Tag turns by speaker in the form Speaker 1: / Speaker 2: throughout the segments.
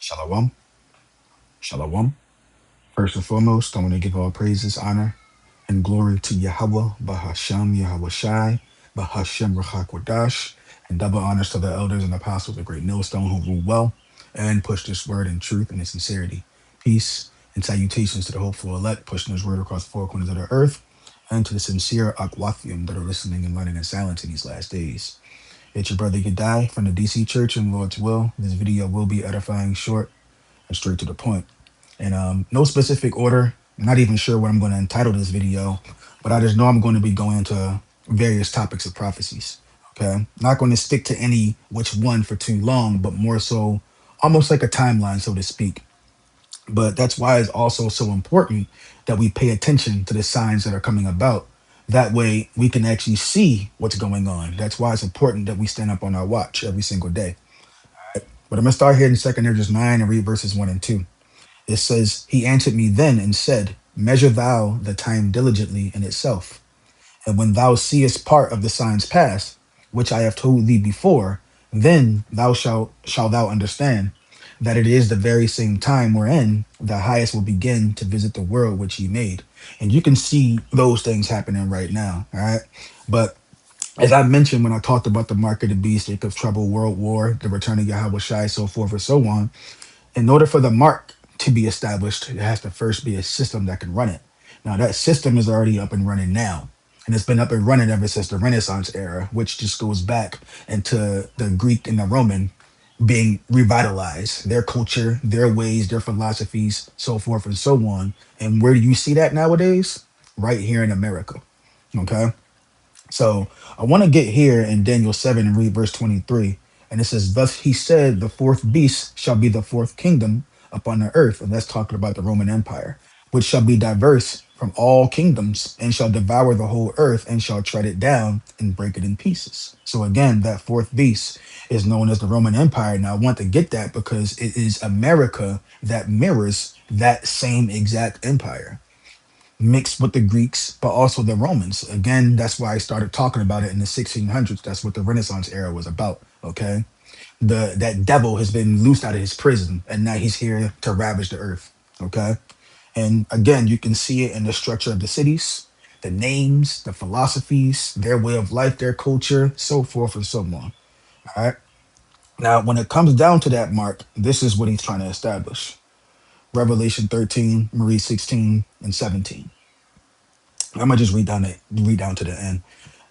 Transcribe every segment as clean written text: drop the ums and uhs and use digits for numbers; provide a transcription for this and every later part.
Speaker 1: Shalom, shalom. First and foremost, I want to give all praises, honor, and glory to Yahweh, Bahasham, Yahweh Shai, Bahasham, Rachakwadash, and double honors to the elders and apostles of the great millstone who rule well and push this word in truth and in sincerity. Peace and salutations to the hopeful elect, pushing this word across the four corners of the earth, and to the sincere Akwathium that are listening and learning in silence in these last days. It's your brother Yadai from the DC Church in Lord's Will. This video will be edifying, short, and straight to the point. And no specific order. I'm not even sure what I'm going to entitle this video, but I just know I'm going to be going into various topics of prophecies. Okay. Not going to stick to any which one for too long, but more so almost like a timeline, so to speak. But that's why it's also so important that we pay attention to the signs that are coming about. That way we can actually see what's going on. That's why it's important that we stand up on our watch every single day. But I'm going to start here in 2 Ezra 9 and read verses 1 and 2. It says, He answered me then and said, Measure thou the time diligently in itself. And when thou seest part of the signs past, which I have told thee before, then shalt thou understand that it is the very same time wherein the highest will begin to visit the world which he made. And you can see those things happening right now. All right. But as I mentioned when I talked about the mark of the beast, Jacob's trouble, world war, the return of Yahweh Shai, so forth and so on, in order for the mark to be established, there has to first be a system that can run it. Now, that system is already up and running now. And it's been up and running ever since the Renaissance era, which just goes back into the Greek and the Roman being revitalized, their culture, their ways, their philosophies, so forth and so on. And where do you see that nowadays? Right here in America. Okay. So I want to get here in Daniel 7 and read verse 23. And it says, Thus he said, the fourth beast shall be the fourth kingdom upon the earth. And that's talking about the Roman Empire, which shall be diverse from all kingdoms and shall devour the whole earth and shall tread it down and break it in pieces. So again, that fourth beast is known as the Roman Empire. Now I want to get that because it is America that mirrors that same exact empire mixed with the Greeks, but also the Romans. Again, that's why I started talking about it in the 1600s. That's what the Renaissance era was about. Okay, that devil has been loosed out of his prison, and now he's here to ravage the earth. Okay, and again, you can see it in the structure of the cities, the names, the philosophies, their way of life, their culture, so forth and so on. All right. Now, when it comes down to that mark, this is what he's trying to establish. Revelation 13, Marie 16, and 17. I'm gonna just read down to the end.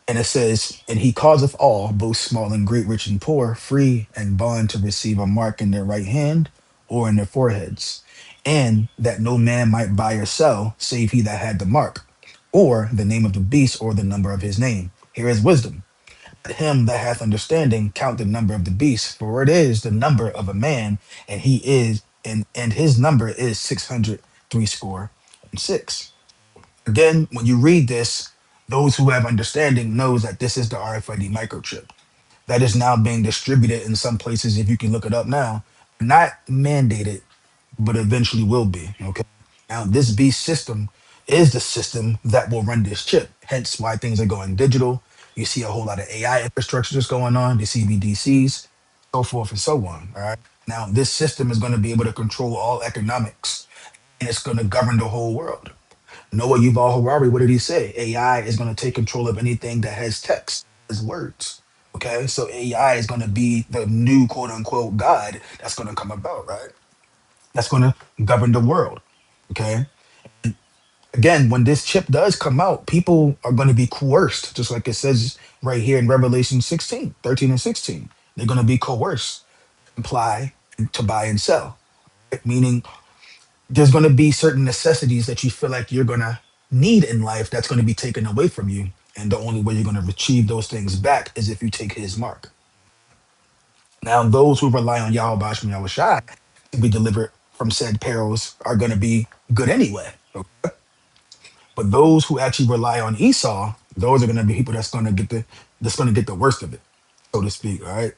Speaker 1: And it says, And he causeth all, both small and great, rich and poor, free and bond to receive a mark in their right hand or in their foreheads, and that no man might buy or sell, save he that had the mark, or the name of the beast, or the number of his name. Here is wisdom. Let him that hath understanding count the number of the beast, for it is the number of a man, and he is and his number is 600 threescore and six. Again, when you read this, those who have understanding knows that this is the RFID microchip that is now being distributed in some places. If you can look it up now, not mandated, but eventually will be. Okay. Now, this beast system is the system that will run this chip. Hence, why things are going digital. You see a whole lot of AI infrastructure that's going on, the CBDCs, so forth and so on. All right. Now, this system is going to be able to control all economics, and it's going to govern the whole world. Noah Yuval Harari, what did he say? AI is going to take control of anything that has text, has words. Okay, so AI is going to be the new quote unquote God that's going to come about, right? That's going to govern the world. Okay, again, when this chip does come out, people are going to be coerced, just like it says right here in Revelation 16, 13 and 16. They're going to be coerced, imply to buy and sell, right? Meaning there's going to be certain necessities that you feel like you're going to need in life that's going to be taken away from you. And the only way you're going to retrieve those things back is if you take his mark. Now, those who rely on Yahweh Bashim Yahweh Shai to be delivered from said perils are going to be good anyway. Okay? But those who actually rely on Esau, those are going to be people that's going to get the worst of it, so to speak. All right.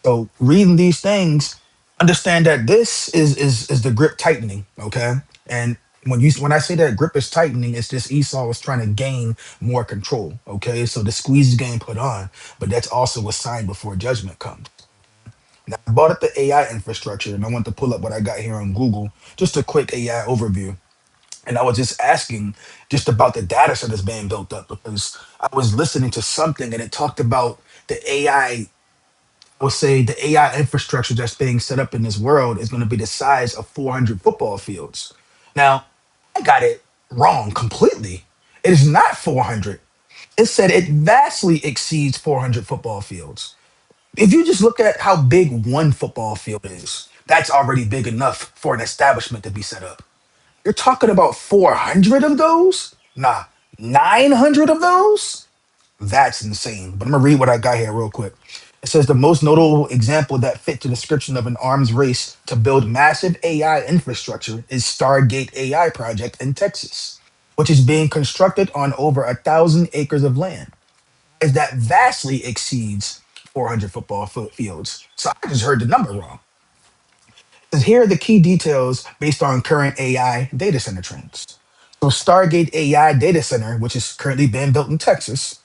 Speaker 1: So reading these things, understand that this is the grip tightening. Okay. And when I say that grip is tightening, it's just Esau is trying to gain more control. Okay. So the squeeze is getting put on, but that's also a sign before judgment comes. Now, I brought up the AI infrastructure, and I want to pull up what I got here on Google, just a quick AI overview. And I was just asking just about the data centers being built up because I was listening to something and it talked about the AI. Would say the AI infrastructure that's being set up in this world is going to be the size of 400 football fields. Now, I got it wrong completely. It is not 400. It said it vastly exceeds 400 football fields. If you just look at how big one football field is, that's already big enough for an establishment to be set up. You're talking about 400 of those? Nah, 900 of those? That's insane. But I'm gonna read what I got here real quick. It says the most notable example that fit the description of an arms race to build massive AI infrastructure is Stargate AI project in Texas, which is being constructed on over 1,000 acres of land. Is that vastly exceeds 400 football fields. So I just heard the number wrong. It says, here are the key details based on current AI data center trends. So Stargate AI data center, which is currently being built in Texas,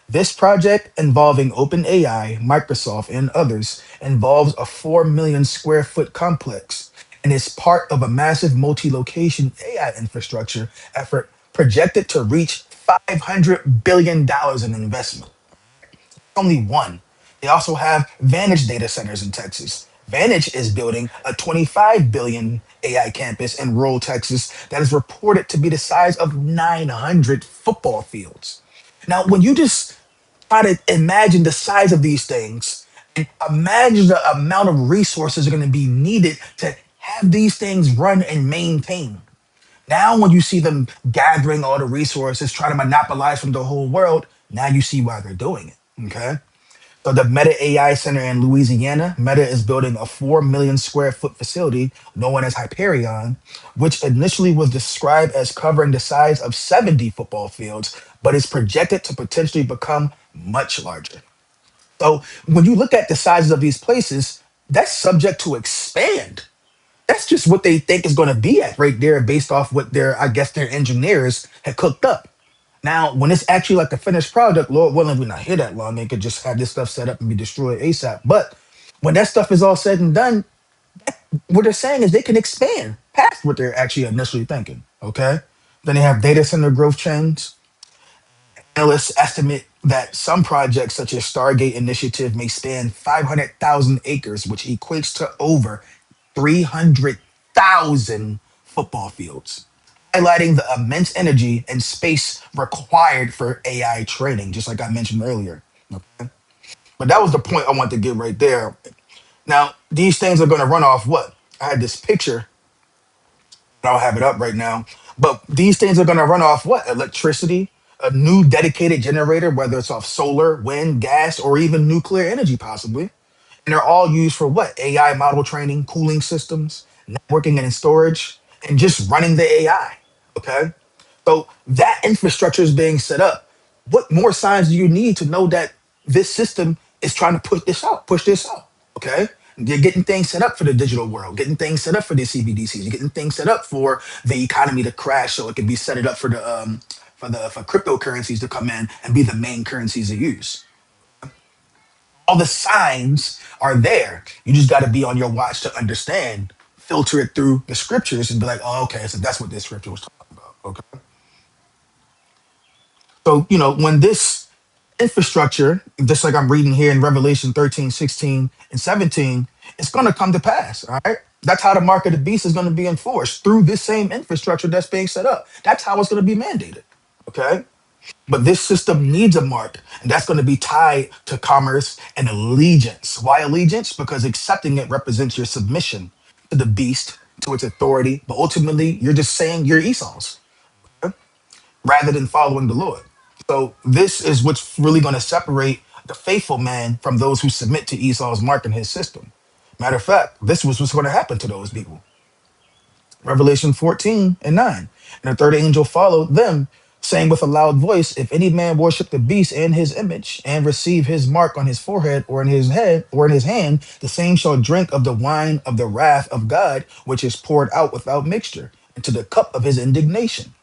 Speaker 1: this project involving OpenAI, Microsoft, and others involves a 4 million square foot complex and is part of a massive multi location AI infrastructure effort projected to reach $500 billion in investment. Only one. They also have Vantage data centers in Texas. Vantage is building a 25 billion AI campus in rural Texas that is reported to be the size of 900 football fields. Now, when you just try to imagine the size of these things and imagine the amount of resources are going to be needed to have these things run and maintain. Now, when you see them gathering all the resources, trying to monopolize from the whole world, now you see why they're doing it. Okay. So the Meta AI Center in Louisiana, Meta is building a 4 million square foot facility known as Hyperion, which initially was described as covering the size of 70 football fields, but is projected to potentially become much larger. So when you look at the sizes of these places, that's subject to expand. That's just what they think is going to be at right there based off what their, I guess, their engineers had cooked up. Now, when it's actually like the finished product, Lord willing, we're not here that long. They could just have this stuff set up and be destroyed ASAP. But when that stuff is all said and done, what they're saying is they can expand past what they're actually initially thinking. Okay. Then they have data center growth trends. Analysts estimate that some projects, such as Stargate Initiative, may span 500,000 acres, which equates to over 300,000 football fields, highlighting the immense energy and space required for AI training, just like I mentioned earlier. Okay? But that was the point I wanted to get right there. Now, these things are going to run off what? I had this picture, I don't have it up right now, but these things are going to run off what? Electricity, a new dedicated generator, whether it's off solar, wind, gas, or even nuclear energy, possibly. And they're all used for what? AI model training, cooling systems, networking and storage, and just running the AI. Okay. So that infrastructure is being set up. What more signs do you need to know that this system is trying to push this out? Okay. You're getting things set up for the digital world, getting things set up for the CBDCs, you're getting things set up for the economy to crash so it can be set it up for cryptocurrencies to come in and be the main currencies to use. All the signs are there. You just got to be on your watch to understand, filter it through the scriptures and be like, oh, okay, so that's what this scripture was talking about. Okay. So, when this infrastructure, just like I'm reading here in Revelation 13, 16, and 17, it's going to come to pass. All right. That's how the mark of the beast is going to be enforced through this same infrastructure that's being set up. That's how it's going to be mandated. Okay. But this system needs a mark, and that's going to be tied to commerce and allegiance. Why allegiance? Because accepting it represents your submission to the beast, to its authority. But ultimately, you're just saying you're Esau's, okay? Rather than following the Lord. So this is what's really going to separate the faithful man from those who submit to Esau's mark in his system. Matter of fact, this was what's going to happen to those people. Revelation 14 and 9. And the third angel followed them, saying with a loud voice, if any man worship the beast and his image, and receive his mark on his forehead or in his head or in his hand, the same shall drink of the wine of the wrath of God, which is poured out without mixture, into the cup of his indignation.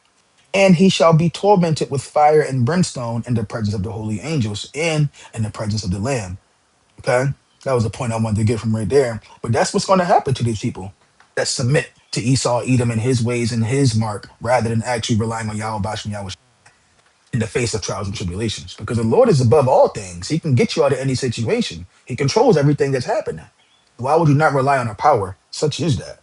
Speaker 1: And he shall be tormented with fire and brimstone in the presence of the holy angels and in the presence of the Lamb. Okay. That was the point I wanted to get from right there. But that's what's going to happen to these people that submit to Esau, Edom, and his ways and his mark, rather than actually relying on Yahweh Bash and Yahweh in the face of trials and tribulations. Because the Lord is above all things. He can get you out of any situation. He controls everything that's happening. Why would you not rely on a power such as that?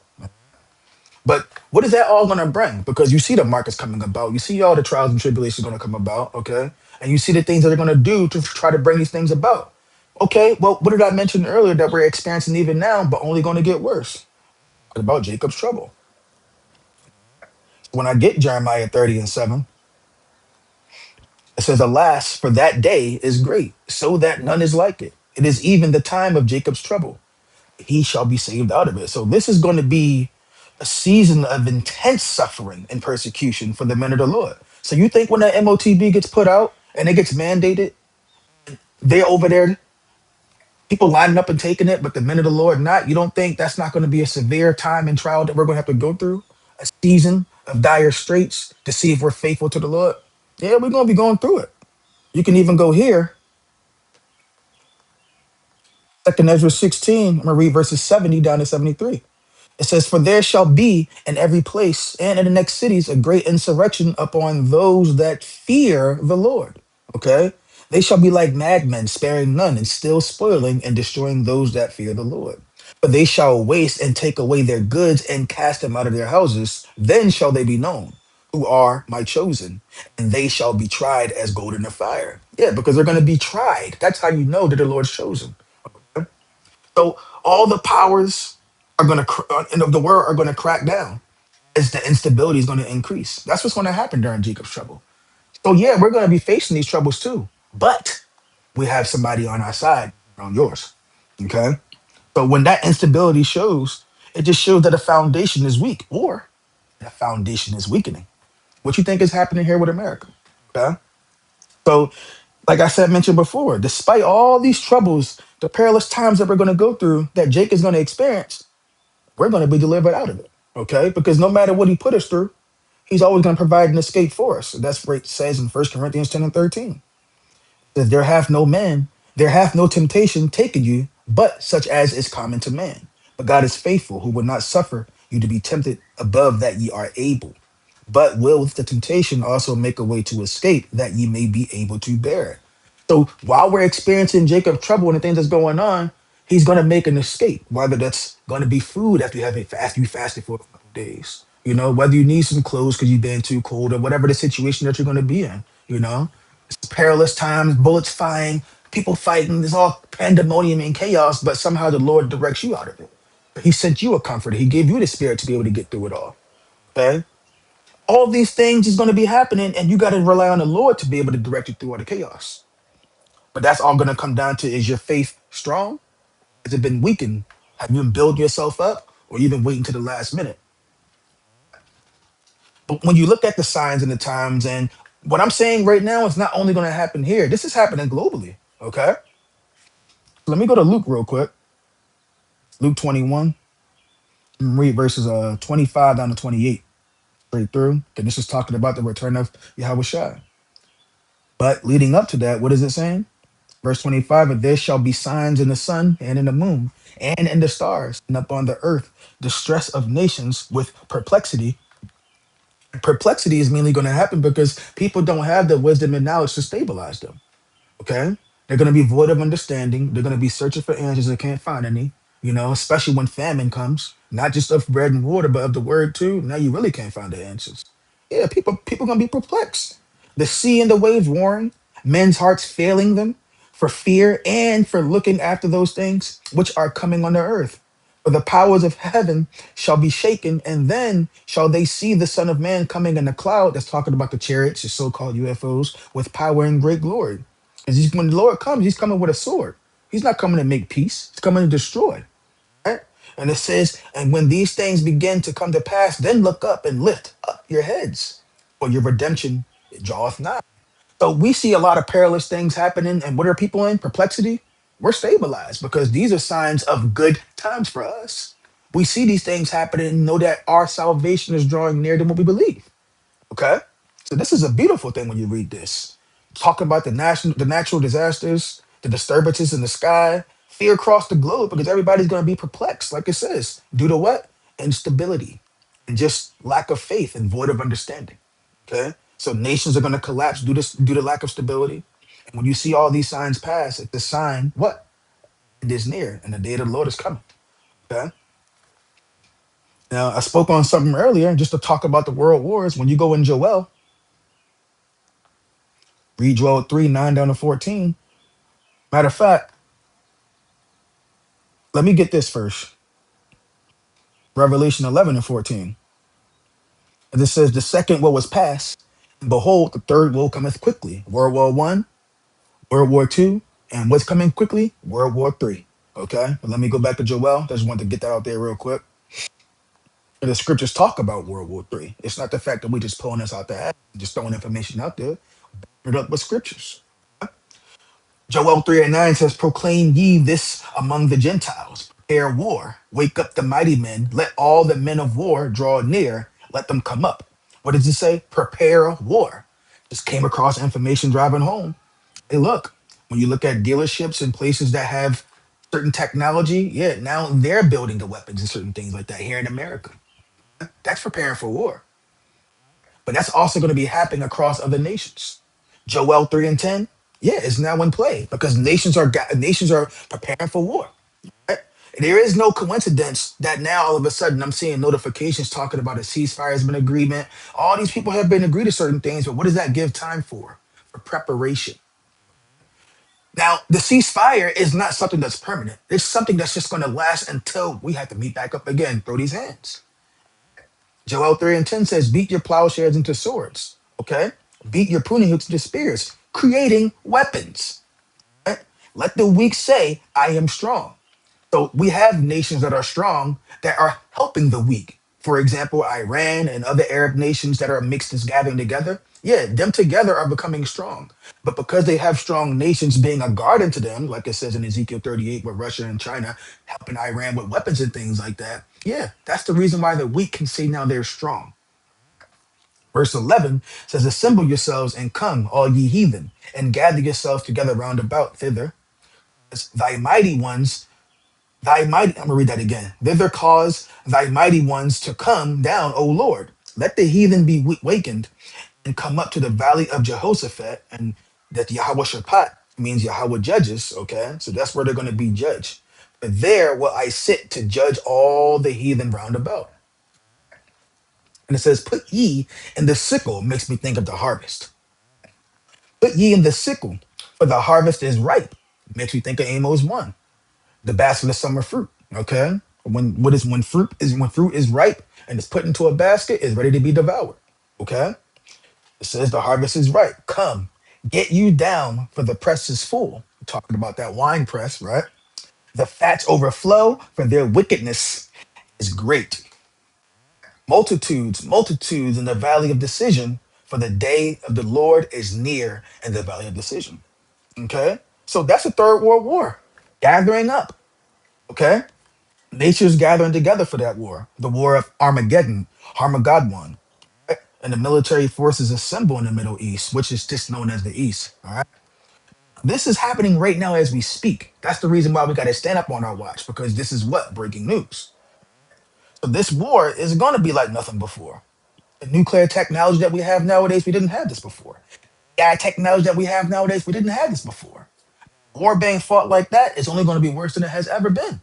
Speaker 1: But what is that all going to bring? Because you see the markets coming about. You see all the trials and tribulations going to come about, okay? And you see the things that they're going to do to try to bring these things about. Okay, well, what did I mention earlier that we're experiencing even now, but only going to get worse? About Jacob's trouble. When I get Jeremiah 30 and 7, it says, Alas, for that day is great, so that none is like it. It is even the time of Jacob's trouble. He shall be saved out of it. So this is going to be a season of intense suffering and persecution for the men of the Lord. So you think when that MOTB gets put out and it gets mandated, they're over there, people lining up and taking it, but the men of the Lord not? You don't think that's not going to be a severe time and trial that we're going to have to go through? A season of dire straits to see if we're faithful to the Lord? Yeah, we're going to be going through it. You can even go here, 2nd Ezra 16. I'm going to read verses 70 down to 73. It says, For there shall be in every place and in the next cities a great insurrection upon those that fear the Lord. Okay? They shall be like madmen, sparing none, and still spoiling and destroying those that fear the Lord. But they shall waste and take away their goods and cast them out of their houses. Then shall they be known, who are my chosen, and they shall be tried as gold in the fire. Yeah, because they're going to be tried. That's how you know that the Lord's chosen. So all the powers are going to, in the world are going to crack down as the instability is going to increase. That's what's going to happen during Jacob's trouble. So yeah, we're going to be facing these troubles too, but we have somebody on our side, on yours. Okay. So when that instability shows, it just shows that a foundation is weak or that foundation is weakening. What you think is happening here with America? Okay. So, like I said, mentioned before, despite all these troubles, the perilous times that we're going to go through, that Jake is going to experience, we're going to be delivered out of it. Okay. Because no matter what he put us through, he's always going to provide an escape for us. That's what it says in 1 Corinthians 10 and 13. That there hath no temptation taken you, but such as is common to man. But God is faithful, who will not suffer you to be tempted above that ye are able, but will with the temptation also make a way to escape that ye may be able to bear it. So while we're experiencing Jacob's trouble and the things that's going on, he's going to make an escape, whether that's going to be food after you fasted for a couple of days. You know, whether you need some clothes because you've been too cold or whatever the situation that you're going to be in, you know, it's perilous times, bullets flying, people fighting, there's all pandemonium and chaos, but somehow the Lord directs you out of it. He sent you a comforter. He gave you the spirit to be able to get through it all. Okay. All these things is going to be happening, and you got to rely on the Lord to be able to direct you through all the chaos. But that's all going to come down to, is your faith strong? Has it been weakened? Have you been building yourself up, or you've been waiting to the last minute? But when you look at the signs and the times, and what I'm saying right now is not only going to happen here, this is happening globally. Okay. Let me go to Luke real quick. Luke 21. Read verses 25 down to 28 straight through. And this is talking about the return of Yahweh Shai. But leading up to that, what is it saying? Verse 25, and there shall be signs in the sun and in the moon and in the stars, and upon the earth distress of nations with perplexity. Perplexity is mainly going to happen because people don't have the wisdom and knowledge to stabilize them. Okay. They're going to be void of understanding. They're going to be searching for answers. They can't find any, you know, especially when famine comes, not just of bread and water, but of the word too. Now you really can't find the answers. Yeah, people going to be perplexed. The sea and the waves warring, men's hearts failing them for fear and for looking after those things which are coming on the earth. For the powers of heaven shall be shaken, and then shall they see the Son of Man coming in a cloud. That's talking about the chariots, the so-called UFOs, with power and great glory. When the Lord comes, he's coming with a sword. He's not coming to make peace. He's coming to destroy. Right? And it says, and when these things begin to come to pass, then look up and lift up your heads, for your redemption draweth nigh. So we see a lot of perilous things happening. And what are people in? Perplexity. We're stabilized because these are signs of good times for us. We see these things happening and know that our salvation is drawing near than what we believe. Okay. So this is a beautiful thing when you read this. Talk about the natural disasters, the disturbances in the sky. Fear across the globe because everybody's going to be perplexed, like it says, due to what? Instability and just lack of faith and void of understanding. Okay, so nations are going to collapse due to lack of stability. And when you see all these signs pass, it's the sign what? It is near, and the day of the Lord is coming. Okay. Now I spoke on something earlier just to talk about the world wars. When you go in Joel, read Joel 3 9 down to 14. Matter of fact, let me get this first. Revelation 11 and 14. And it says, the second woe was past, and behold, the third woe cometh quickly. World War One, World War Two, and what's coming quickly? World War Three. Okay, but let me go back to Joel. Just wanted to get that out there real quick. And the scriptures talk about World War Three. It's not the fact that we just pulling this out the ass, just throwing information out there. It up with scriptures. Joel 3 and 9 says, proclaim ye this among the Gentiles. Prepare war. Wake up the mighty men. Let all the men of war draw near. Let them come up. What does it say? Prepare war. Just came across information driving home. Hey, look, when you look at dealerships and places that have certain technology, yeah, now they're building the weapons and certain things like that here in America. That's preparing for war. But that's also going to be happening across other nations. Joel 3 and 10, yeah, is now in play because nations are preparing for war. Right? There is no coincidence that now all of a sudden I'm seeing notifications talking about a ceasefire has been agreement. All these people have been agreed to certain things, but what does that give time for? For preparation. Now, the ceasefire is not something that's permanent. It's something that's just going to last until we have to meet back up again, throw these hands. Joel 3 and 10 says, beat your plowshares into swords. Okay? Beat your pruning hooks into spears, creating weapons. Right? Let the weak say, I am strong. So we have nations that are strong that are helping the weak. For example, Iran and other Arab nations that are mixed as gathering together. Yeah, them together are becoming strong. But because they have strong nations being a guardian to them, like it says in Ezekiel 38, with Russia and China helping Iran with weapons and things like that, yeah, that's the reason why the weak can say now they're strong. Verse 11 says, assemble yourselves and come, all ye heathen, and gather yourselves together round about thither. As thy mighty ones I'm gonna read that again. Thither cause thy mighty ones to come down, O Lord. Let the heathen be wakened and come up to the valley of Jehoshaphat. And that Yahweh Shaphat means Yahweh judges. Okay, so that's where they're going to be judged. But there will I sit to judge all the heathen round about. And it says, put ye in the sickle, makes me think of the harvest. Put ye in the sickle, for the harvest is ripe. Makes me think of Amos 1. The basket of summer fruit. Okay, when fruit is ripe and it's put into a basket, is ready to be devoured. Okay, it says the harvest is ripe. Come, get you down, for the press is full. We're talking about that wine press, right? The fats overflow, for their wickedness is great. Multitudes, multitudes in the valley of decision, for the day of the Lord is near in the valley of decision. Okay, so that's the third world war gathering up. Okay, nature's gathering together for that war, the war of Armageddon, Harmageddon. Right? And the military forces assemble in the Middle East, which is just known as the East. All right. This is happening right now as we speak. That's the reason why we got to stand up on our watch because this is what breaking news. So this war is going to be like nothing before. The nuclear technology that we have nowadays, we didn't have this before. AI technology that we have nowadays, we didn't have this before. War being fought like that is only going to be worse than it has ever been.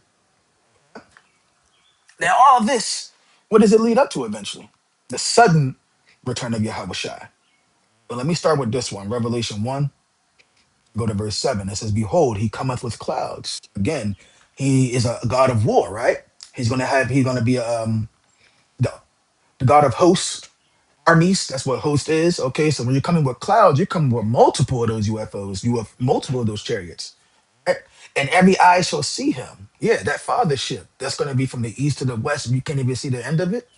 Speaker 1: Now, all of this, what does it lead up to eventually? The sudden return of Yahweh Shai. But let me start with this one, Revelation 1, go to verse 7. It says, behold, he cometh with clouds. Again, he is a God of war, right? He's gonna be the, the God of hosts, armies. That's what host is. Okay, so when you're coming with clouds, you're coming with multiple of those UFOs, you have multiple of those chariots. Right? And every eye shall see him. Yeah, that fathership that's going to be from the east to the west. You can't even see the end of it.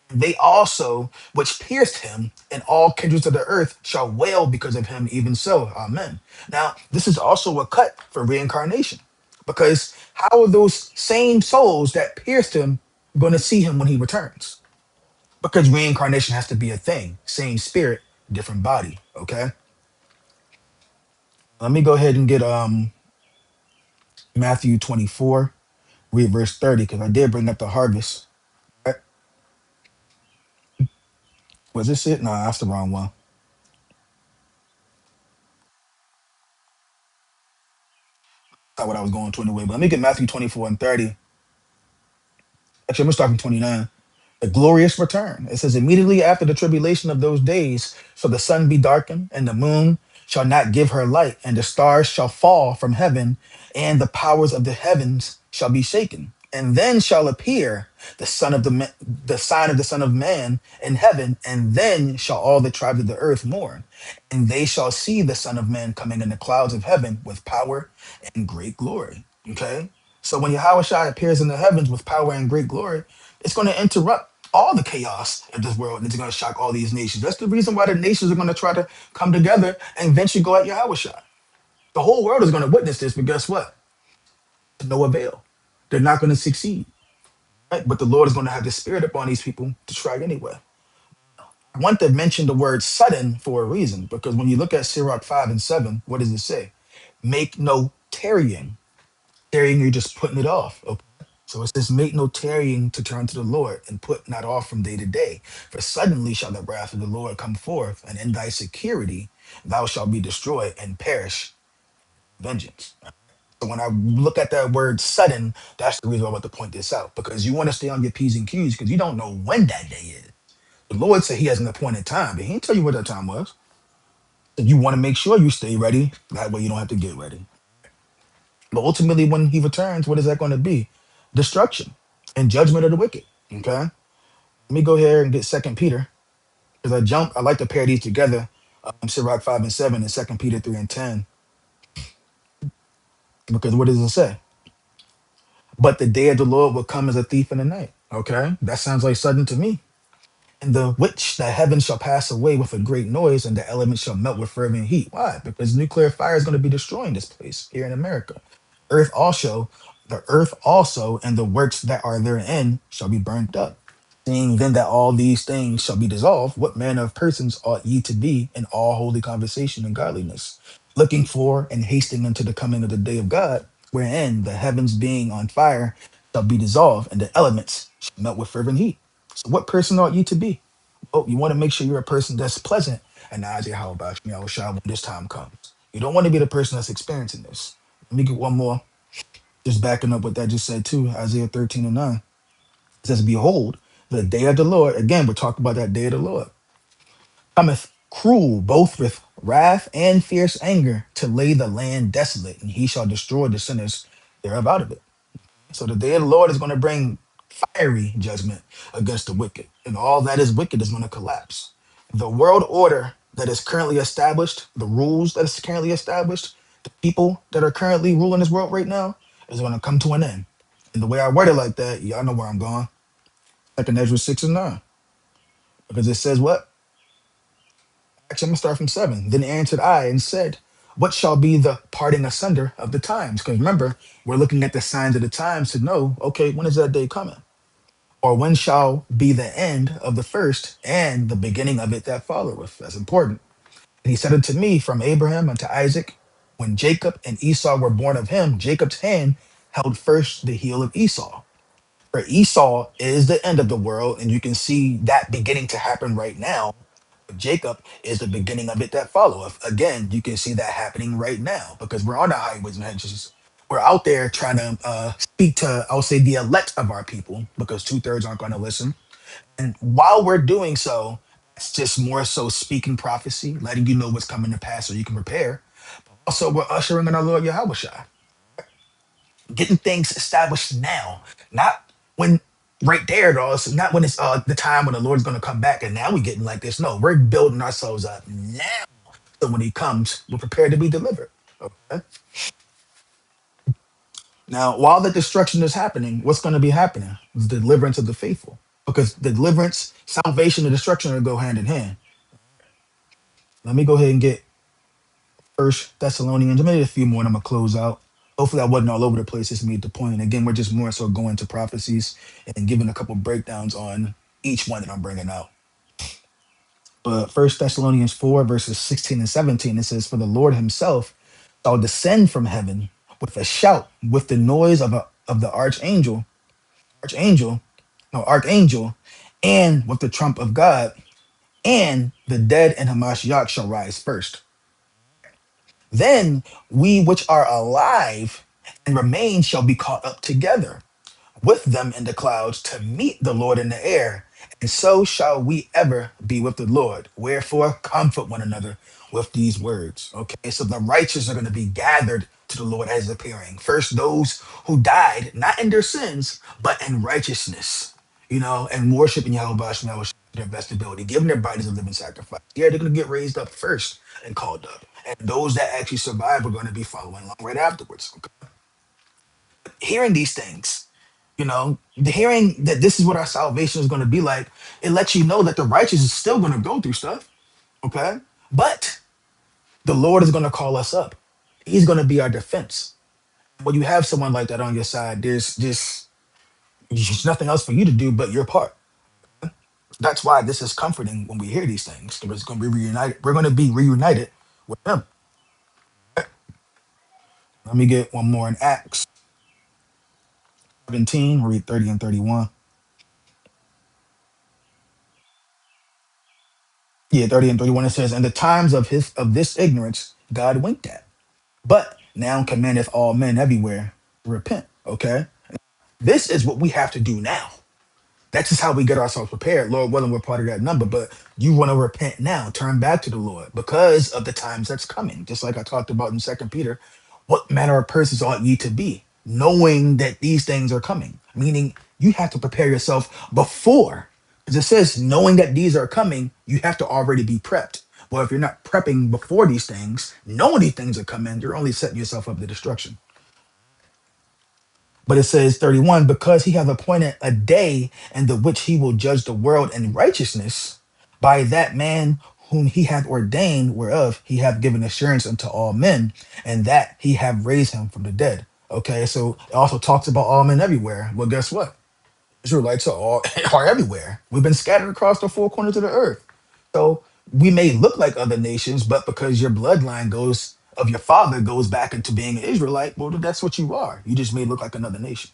Speaker 1: They also, which pierced him, and all kindreds of the earth shall wail because of him, even so. Amen. Now, this is also a cut for reincarnation. Because how are those same souls that pierced him going to see him when he returns? Because reincarnation has to be a thing. Same spirit, different body. Okay. Let me go ahead and get Matthew 24, read verse 30, because I did bring up the harvest. Right? Was this it? No, that's the wrong one. Not what I was going to anyway. But let me get Matthew 24 and 30. Actually, I'm going to start from 29. The glorious return. It says, immediately after the tribulation of those days, shall the sun be darkened, and the moon shall not give her light, and the stars shall fall from heaven, and the powers of the heavens shall be shaken. And then shall appear the son of the sign of the Son of Man in heaven, and then shall all the tribes of the earth mourn, and they shall see the Son of Man coming in the clouds of heaven with power and great glory. Okay, so when Yahushua appears in the heavens with power and great glory, it's going to interrupt all the chaos of this world, and it's going to shock all these nations. That's the reason why the nations are going to try to come together and eventually go at Yahushua. The whole world is going to witness this, but guess what? To no avail. They're not going to succeed. Right? But the Lord is going to have the spirit upon these people to try anyway. I want to mention the word sudden for a reason, because when you look at Sirach 5 and 7, what does it say? Make no tarrying. Tarrying, you're just putting it off. Okay? So it says, make no tarrying to turn to the Lord, and put not off from day to day. For suddenly shall the wrath of the Lord come forth, and in thy security thou shalt be destroyed and perish vengeance. So when I look at that word sudden, that's the reason why I want to point this out, because you want to stay on your P's and Q's, because you don't know when that day is. The Lord said he has an appointed time, but he didn't tell you what that time was. So you want to make sure you stay ready. That way you don't have to get ready. But ultimately, when he returns, what is that going to be? Destruction and judgment of the wicked. Okay. Let me go here and get Second Peter, because I like to pair these together. Sirach 5 and 7 and Second Peter 3 and 10. Because what does it say? But the day of the Lord will come as a thief in the night. Okay. That sounds like sudden to me. And the which the heavens shall pass away with a great noise, and the elements shall melt with fervent heat. Why? Because nuclear fire is going to be destroying this place here in America. Earth also, the earth also, and the works that are therein shall be burnt up. Seeing then that all these things shall be dissolved, what manner of persons ought ye to be in all holy conversation and godliness, looking for and hasting unto the coming of the day of God, wherein the heavens being on fire shall be dissolved, and the elements shall melt with fervent heat. So, what person ought you to be? Oh, you want to make sure you're a person that's pleasant. And now, Isaiah, how about you know, shall when this time comes? You don't want to be the person that's experiencing this. Let me get one more, just backing up what that just said too. Isaiah 13 and 9. It says, behold, the day of the Lord, again, we're talking about that day of the Lord, cometh cruel, both with wrath and fierce anger, to lay the land desolate, and he shall destroy the sinners thereof out of it. So the day of the Lord is going to bring fiery judgment against the wicked, and all that is wicked is going to collapse. The world order that is currently established, the rules that is currently established, the people that are currently ruling this world right now is going to come to an end. And the way I word it like that, y'all know where I'm going. Second Ezra 6 and 9. Because it says what? Actually, I'm gonna start from 7. Then answered I and said, what shall be the parting asunder of the times? Because remember, we're looking at the signs of the times to know, okay, when is that day coming? Or when shall be the end of the first and the beginning of it that followeth? That's important. And he said unto me, from Abraham unto Isaac, when Jacob and Esau were born of him, Jacob's hand held first the heel of Esau. For Esau is the end of the world, and you can see that beginning to happen right now. Jacob is the beginning of it that followeth. Again, you can see that happening right now because we're on the highways and hedges. We're out there trying to speak to, I'll say, the elect of our people, because two-thirds aren't going to listen. And while we're doing so, it's just more so speaking prophecy, letting you know what's coming to pass so you can prepare. Also, we're ushering in our Lord Yahweh getting things established now, not when right there at all. So not when it's the time when the Lord's going to come back and now we're getting like this. No, we're building ourselves up now. So when he comes, we're prepared to be delivered. Okay. Now, while the destruction is happening, what's going to be happening? Is the deliverance of the faithful. Because deliverance, salvation, and destruction will go hand in hand. Let me go ahead and get First Thessalonians. I'm gonna need a few more and I'm gonna close out. Hopefully I wasn't all over the place. Just made the point. Again, we're just more so going to prophecies and giving a couple breakdowns on each one that I'm bringing out. But First Thessalonians 4, verses 16 and 17, it says, for the Lord himself shall descend from heaven with a shout, with the noise of the archangel, no archangel, and with the trump of God, and the dead and Hamashiach shall rise first. Then we which are alive and remain shall be caught up together with them in the clouds to meet the Lord in the air. And so shall we ever be with the Lord. Wherefore, comfort one another with these words. Okay, so the righteous are going to be gathered to the Lord as appearing. First, those who died, not in their sins, but in righteousness, and worshiping Yahweh Hashem, Yahweh Shai to their best ability, giving their bodies a living sacrifice. Yeah, they're going to get raised up first and called up. And those that actually survive are going to be following along right afterwards. Okay? Hearing these things, the hearing that this is what our salvation is going to be like, it lets you know that the righteous is still going to go through stuff, okay? But the Lord is going to call us up. He's going to be our defense. When you have someone like that on your side, there's nothing else for you to do but your part. That's why this is comforting when we hear these things. Because it's going to be reunited. We're going to be reunited with Him. Let me get one more in Acts 17, read 30 and 31. Yeah, 30 and 31, it says, "In the times of this ignorance, God winked at. But now commandeth all men everywhere to repent." Okay. This is what we have to do now. That's just how we get ourselves prepared. Lord willing, we're part of that number. But you want to repent now, turn back to the Lord because of the times that's coming. Just like I talked about in Second Peter, what manner of persons ought ye to be, knowing that these things are coming? Meaning you have to prepare yourself before. As it says, knowing that these are coming, you have to already be prepped. Well, if you're not prepping before these things, knowing these things are coming, you're only setting yourself up to destruction. But it says 31, because he hath appointed a day in the which he will judge the world in righteousness by that man whom he hath ordained, whereof he hath given assurance unto all men, and that he hath raised him from the dead. Okay, so it also talks about all men everywhere. Well, guess what? Israelites are all are everywhere. We've been scattered across the four corners of the earth. So we may look like other nations, but because your bloodline goes of your father goes back into being an Israelite, well, that's what you are. You just may look like another nation.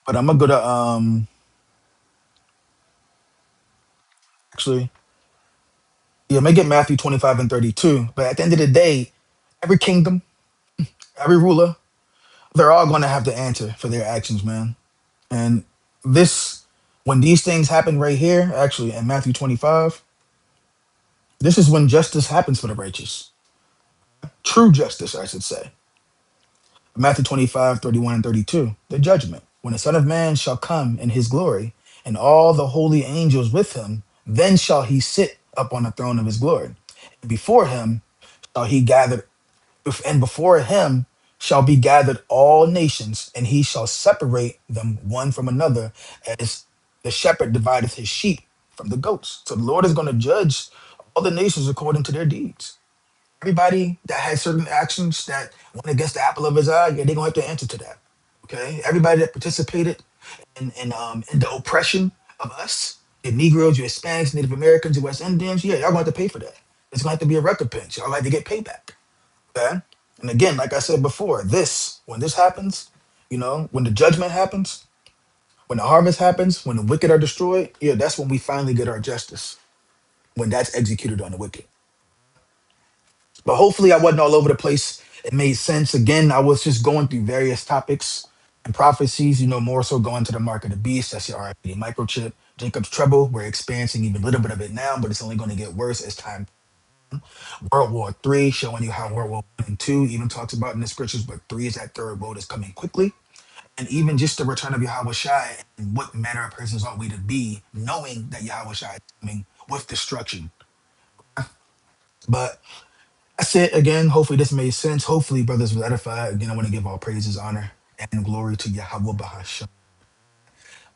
Speaker 1: But I'm gonna go to actually, yeah, I'm gonna get Matthew 25 and 32. But at the end of the day, every kingdom, every ruler, they're all gonna have to answer for their actions, man. And this, when these things happen right here, actually in Matthew 25, this is when justice happens for the righteous. True justice, I should say. Matthew 25, 31 and 32. The judgment. When the Son of Man shall come in his glory, and all the holy angels with him, then shall he sit up on the throne of his glory. Before him shall he gather, and before him shall be gathered all nations, and he shall separate them one from another, as the shepherd divideth his sheep from the goats. So the Lord is going to judge all the nations according to their deeds. Everybody that has certain actions that went against the apple of his eye, yeah, they're gonna have to answer to that. Okay. Everybody that participated in the oppression of us, the Negroes, you Hispanics, Native Americans, the West Indians, yeah, y'all gonna have to pay for that. It's gonna have to be a recompense. Y'all have to get payback. Okay. And again, like I said before, when this happens, when the judgment happens, when the harvest happens, when the wicked are destroyed, yeah, that's when we finally get our justice. When that's executed on the wicked. But hopefully, I wasn't all over the place. It made sense. Again, I was just going through various topics and prophecies, more so going to the mark of the beast. That's your RFID microchip. Jacob's trouble. We're experiencing even a little bit of it now, but it's only going to get worse as time. World War III, showing you how World War I and II even talks about in the scriptures, but three is that third world is coming quickly. And even just the return of Yahweh Shai and what manner of persons ought we to be, knowing that Yahweh Shai is coming with destruction. But that's it. Again, hopefully this made sense. Hopefully, brothers was edified. Again, I want to give all praises, honor, and glory to Yahweh Bahasham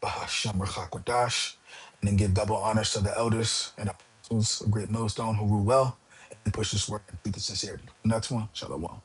Speaker 1: Rachakwadash, and then give double honors to the elders and apostles, a great millstone who rule well and push this work in truth and sincerity. Next one, Shalom.